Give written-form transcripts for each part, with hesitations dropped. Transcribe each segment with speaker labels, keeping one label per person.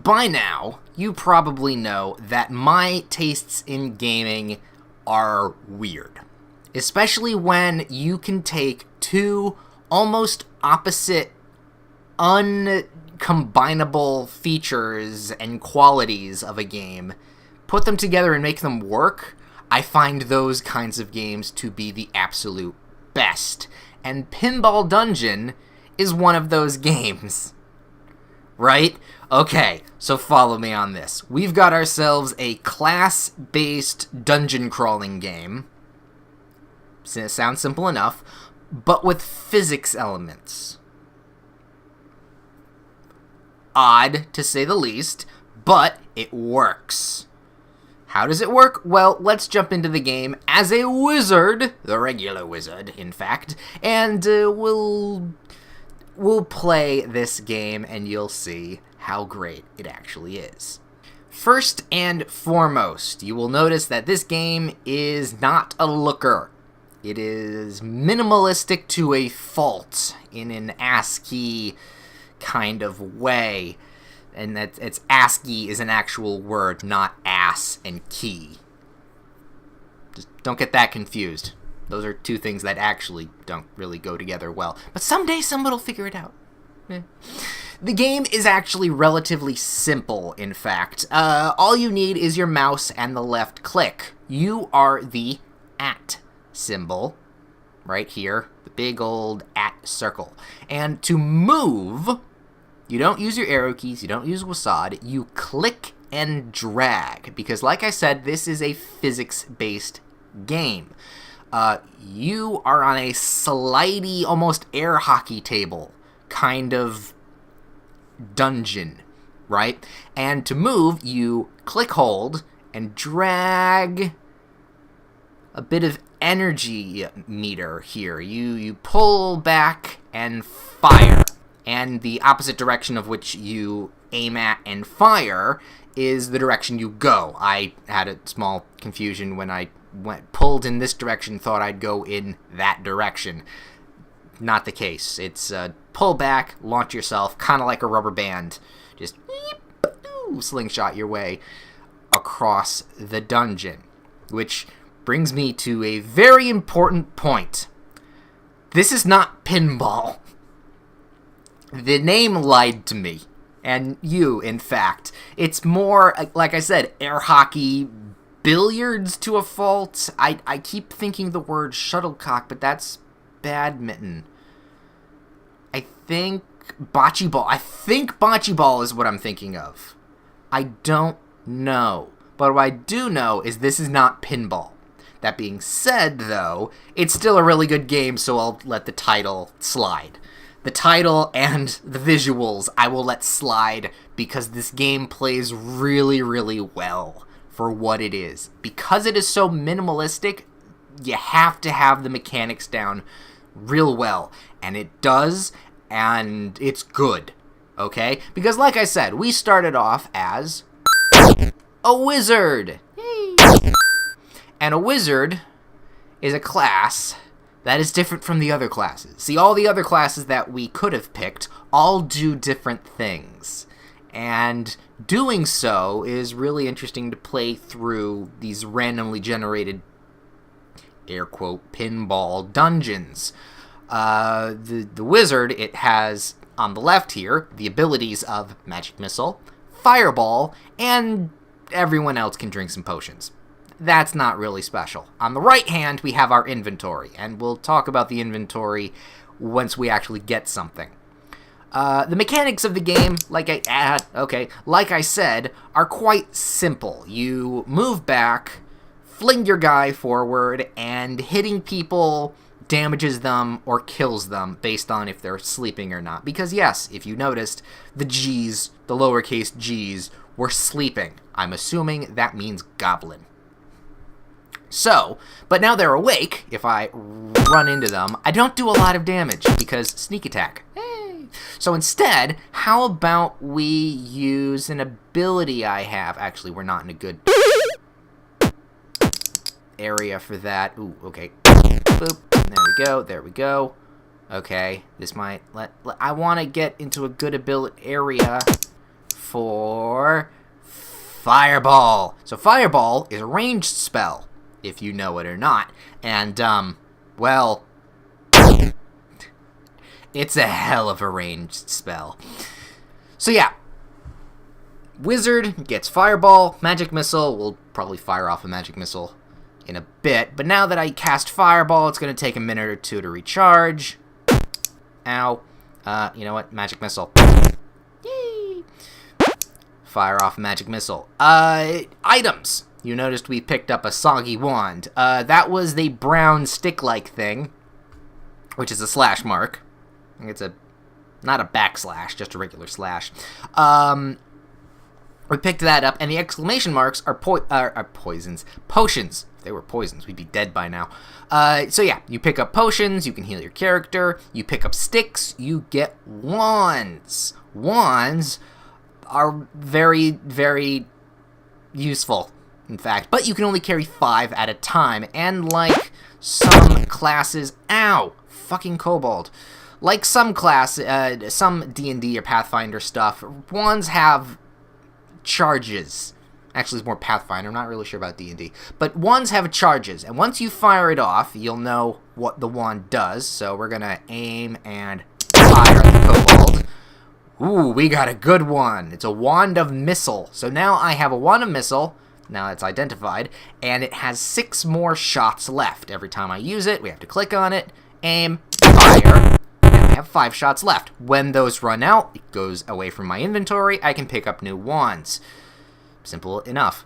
Speaker 1: By now, you probably know that my tastes in gaming are weird. Especially when you can take two almost opposite, uncombinable features and qualities of a game, put them together and make them work. I find those kinds of games to be the absolute best. And Pinball Dungeon is one of those games. Right? Okay, so follow me on this. We've got ourselves a class-based dungeon crawling game. Sounds simple enough, but with physics elements. Odd, to say the least, but it works. How does it work? Well, let's jump into the game as a wizard, the regular wizard, in fact, and we'll play this game and you'll see how great it actually is. First and foremost, you will notice that this game is not a looker. It is minimalistic to a fault in an ASCII kind of way. And that it's ASCII is an actual word, not ass and key. Just don't get that confused. Those are two things that actually don't really go together well. But someday someone will figure it out. The game is actually relatively simple, in fact. All you need is your mouse and the left click. You are the @ symbol right here, the big old @ circle. And to move, you don't use your arrow keys, you don't use WASD, you click and drag. Because like I said, this is a physics-based game. You are on a slidey, almost air hockey table kind of dungeon, right? And to move, you click hold and drag a bit of energy meter here. You pull back and fire. And the opposite direction of which you aim at and fire is the direction you go. I had a small confusion when I pulled in this direction, thought I'd go in that direction. Not the case. It's pull back, launch yourself, kind of like a rubber band. Just slingshot your way across the dungeon. Which brings me to a very important point. This is not pinball. The name lied to me. And you, in fact. It's more, like I said, air hockey, billiards to a fault. I keep thinking the word shuttlecock, but that's badminton. I think bocce ball. I think bocce ball is what I'm thinking of. I don't know. But what I do know is this is not pinball. That being said, though, it's still a really good game, so I'll let the title slide. The title and the visuals I will let slide because this game plays really, really well for what it is. Because it is so minimalistic, you have to have the mechanics down real well. And it does, and it's good. Okay? Because like I said, we started off as a wizard. Yay. And a wizard is a class that is different from the other classes. See, all the other classes that we could have picked all do different things. And doing so is really interesting to play through these randomly generated, air quote, pinball dungeons. The wizard, it has, on the left here, the abilities of Magic Missile, Fireball, and everyone else can drink some potions. That's not really special. On the right hand, we have our inventory, and we'll talk about the inventory once we actually get something. The mechanics of the game, like I said, are quite simple. You move back, fling your guy forward, and hitting people damages them or kills them based on if they're sleeping or not. Because yes, if you noticed, the G's, the lowercase g's, were sleeping. I'm assuming that means goblin. So, but now they're awake. If I run into them, I don't do a lot of damage because sneak attack. Hey. So instead, how about we use an ability I have? Actually, we're not in a good area for that. Ooh, okay. Boop. There we go. Okay, this might I want to get into a good ability area for Fireball. So Fireball is a ranged spell, if you know it or not. And, well, it's a hell of a ranged spell. So yeah, Wizard gets Fireball, Magic Missile. We'll probably fire off a Magic Missile in a bit. But now that I cast Fireball, it's going to take a minute or two to recharge. Ow. You know what? Magic Missile. Yay! Fire off a Magic Missile. Items. You noticed we picked up a Soggy Wand. That was the brown stick-like thing, which is a slash mark. I think it's not a backslash, just a regular slash. We picked that up, and the exclamation marks are poisons. Potions. If they were poisons, we'd be dead by now. So yeah, you pick up potions, you can heal your character. You pick up sticks, you get wands. Wands are very, very useful, in fact. But you can only carry 5 at a time, and like some classes... Ow! Fucking kobold. Like some some D&D or Pathfinder stuff, wands have charges. Actually, it's more Pathfinder. I'm not really sure about D&D. But wands have charges, and once you fire it off, you'll know what the wand does. So we're going to aim and fire at the kobold. Ooh, we got a good one. It's a Wand of Missile. So now I have a Wand of Missile. Now it's identified. And it has 6 more shots left. Every time I use it, we have to click on it, aim, fire. And I have 5 shots left. When those run out, it goes away from my inventory. I can pick up new wands. Simple enough.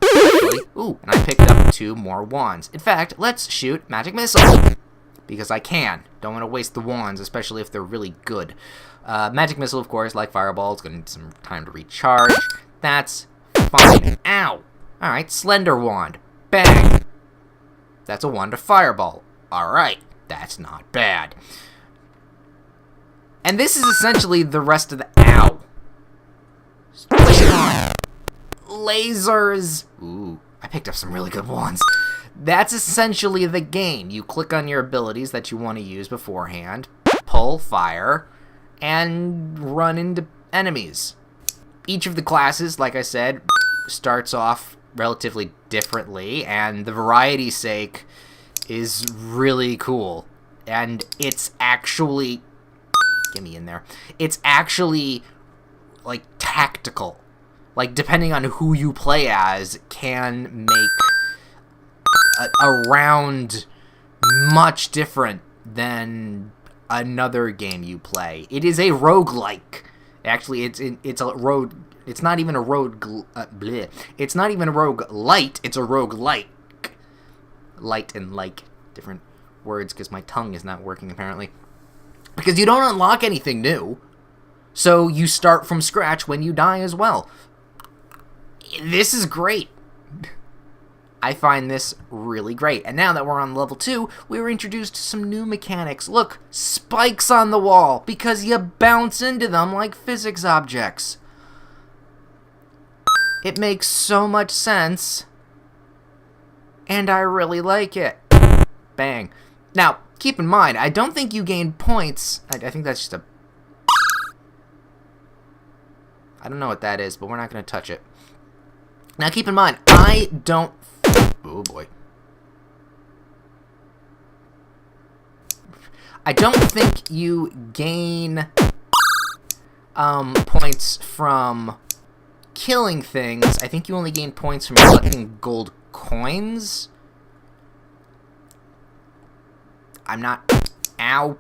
Speaker 1: Ooh, and I picked up 2 more wands. In fact, let's shoot Magic Missile. Because I can. Don't want to waste the wands, especially if they're really good. Magic Missile, of course, like Fireball, it's going to need some time to recharge. That's fine. Ow! Alright, Slender Wand. Bang! That's a Wand of Fireball. Alright, that's not bad. And this is essentially the rest of the... Ow! Lasers! Ooh, I picked up some really good ones. That's essentially the game. You click on your abilities that you want to use beforehand, pull, fire, and run into enemies. Each of the classes, like I said, starts off relatively differently, and the variety's sake is really cool. And it's actually... Get me in there. It's actually, like, tactical. Like, depending on who you play as, can make a round much different than another game you play. It is a roguelike. Actually, it's a rogue. It's not even a rogue. It's not even a roguelite. It's a roguelike. Light and like, different words, because my tongue is not working apparently. Because you don't unlock anything new, so you start from scratch when you die as well. This is great. I find this really great. And now that we're on level 2, we were introduced to some new mechanics. Look, spikes on the wall, because you bounce into them like physics objects. It makes so much sense, and I really like it. Bang. Now, keep in mind, I don't think you gain points. I think that's just a... I don't know what that is, but we're not going to touch it. Now, keep in mind, I don't... Oh, boy. I don't think you gain points from killing things. I think you only gain points from collecting gold coins. I'm not... Ow.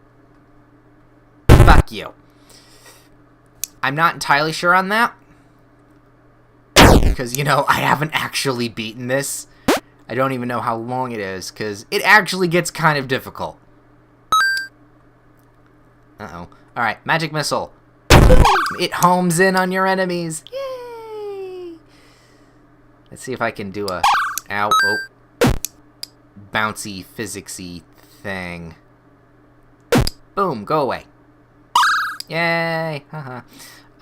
Speaker 1: Fuck you. I'm not entirely sure on that. Because, you know, I haven't actually beaten this. I don't even know how long it is, because it actually gets kind of difficult. Uh-oh. Alright, Magic Missile. It homes in on your enemies. Yay! Let's see if I can do a... Ow. Oh. Bouncy, physicsy thing. Boom, go away. Yay! Haha.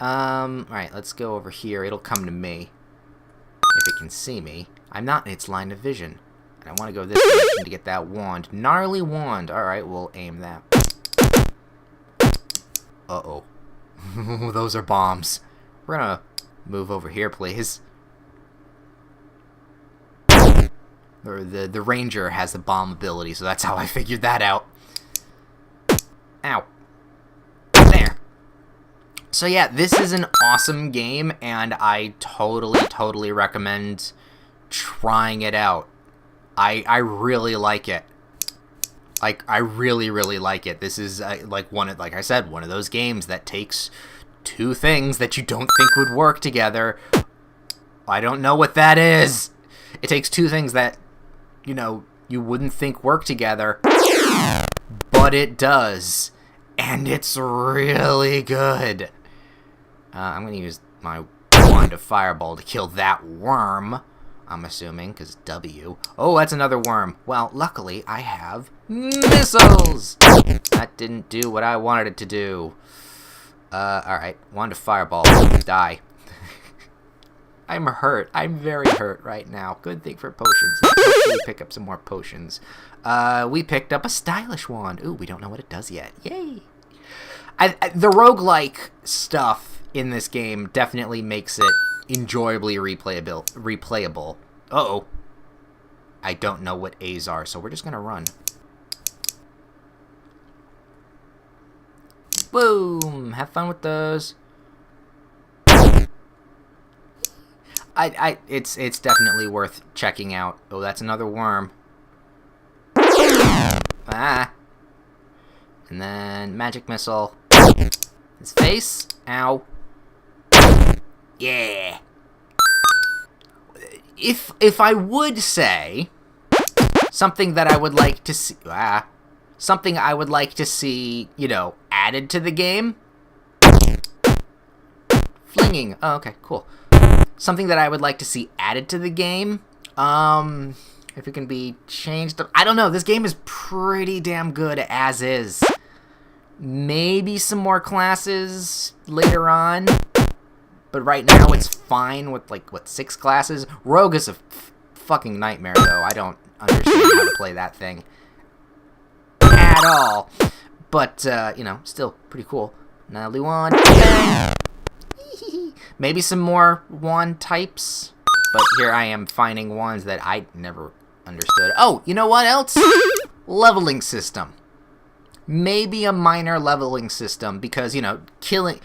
Speaker 1: Alright, let's go over here. It'll come to me. If it can see me. I'm not in its line of vision. And I want to go this direction to get that wand. Gnarly wand. Alright, we'll aim that. Uh-oh. Those are bombs. We're gonna Move over here, please. Or the ranger has the bomb ability, so that's how I figured that out. Ow. There. So yeah, this is an awesome game, and I totally recommend trying it out. I really like it. Like, I really like it. This is, like I said, one of those games that takes two things that you don't think would work together. I don't know what that is. It takes two things that, you know, you wouldn't think work together, but it does. And it's really good. I'm going to use my wand of fireball to kill that worm, I'm assuming, because W. Oh, that's another worm. Well, luckily, I have missiles! That didn't do what I wanted it to do. Alright. Wand of fireball. Die. I'm hurt. I'm very hurt right now. Good thing for potions. Let's pick up some more potions. We picked up a stylish wand. Ooh, we don't know what it does yet. Yay! The roguelike stuff in this game definitely makes it enjoyably replayable. Uh-oh. I don't know what A's are, so we're just gonna run. Boom! Have fun with those. It's definitely worth checking out. Oh, that's another worm. Ah. And then magic missile. His face. Ow. Yeah. If I would say something that I would like to see, something I would like to see, you know, added to the game. Flinging. Oh, okay, cool. Something that I would like to see added to the game. If it can be changed. I don't know. This game is pretty damn good as is. Maybe some more classes later on. But right now it's fine with, like, what, 6 classes? Rogue is a fucking nightmare, though. I don't understand how to play that thing at all. But, you know, still pretty cool. Natalie wand. Bang! Maybe some more wand types. But here I am finding wands that I never understood. Oh, you know what else? Leveling system. Maybe a minor leveling system, because, you know, killing,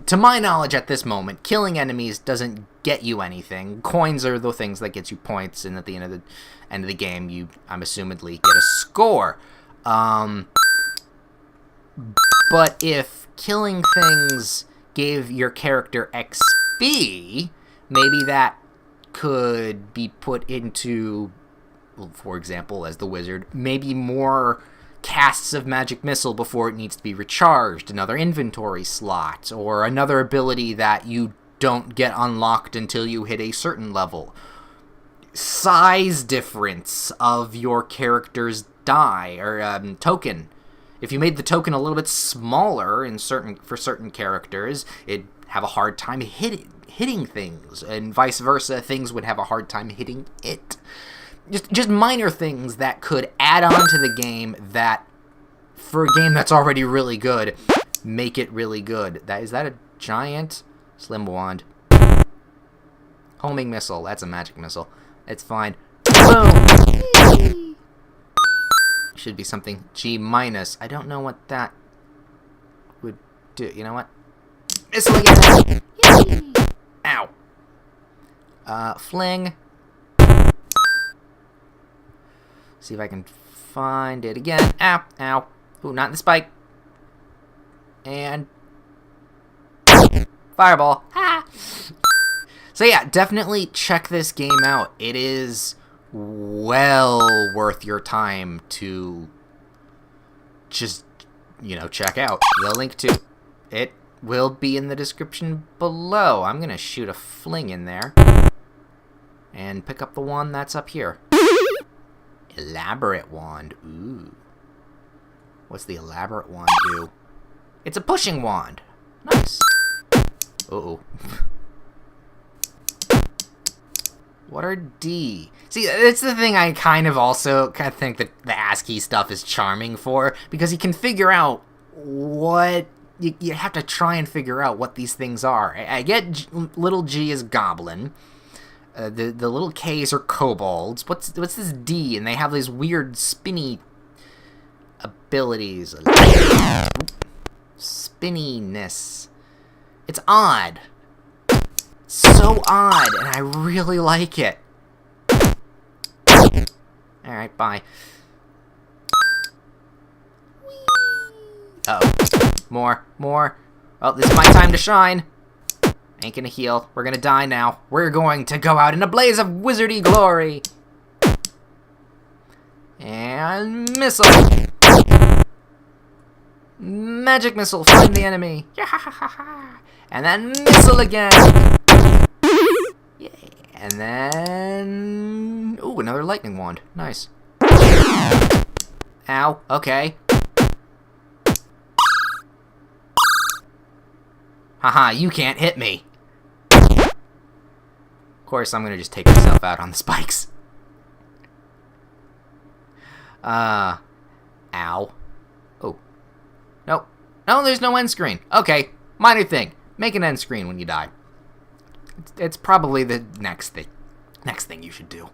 Speaker 1: to my knowledge at this moment, killing enemies doesn't get you anything. Coins are the things that gets you points, and at the end of the game, you, I'm assumedly, get a score. But if killing things gave your character XP, maybe that could be put into, well, for example, as the wizard, maybe more casts of magic missile before it needs to be recharged, another inventory slot, or another ability that you don't get unlocked until you hit a certain level. Size difference of your character's die, or token. If you made the token a little bit smaller for certain characters, it'd have a hard time hitting things, and vice versa, things would have a hard time hitting it. Just minor things that could add on to the game that, for a game that's already really good, make it really good. Is that a giant slim wand? Homing missile. That's a magic missile. It's fine. Boom! Should be something G minus. I don't know what that would do. You know what? Missile again! Yay! Ow. Fling. See if I can find it again. Ow, ow. Ooh, not in the spike. And fireball. Ha! So yeah, definitely check this game out. It is well worth your time to just, you know, check out. The link to it will be in the description below. I'm going to shoot a fling in there and pick up the one that's up here. Elaborate wand. Ooh. What's the elaborate wand do? It's a pushing wand. Nice. Uh-oh. What are D? See, it's the thing I kind of think that the ASCII stuff is charming for, because you can figure out what you have to try and figure out what these things are. I get little G is goblin. The little K's are kobolds. What's this D? And they have these weird spinny abilities. Spinniness. It's odd. So odd, and I really like it. Alright, bye. Uh-oh. More. Oh, this is my time to shine. Ain't gonna heal. We're gonna die now. We're going to go out in a blaze of wizardy glory. And missile. Magic missile. Find the enemy. And then missile again. Yeah. And then... Ooh, another lightning wand. Nice. Ow. Okay. Haha, you can't hit me. Of course, I'm gonna just take myself out on the spikes. Ow. Oh. Nope. No, there's no end screen. Okay, minor thing. Make an end screen when you die. It's probably the next thing you should do.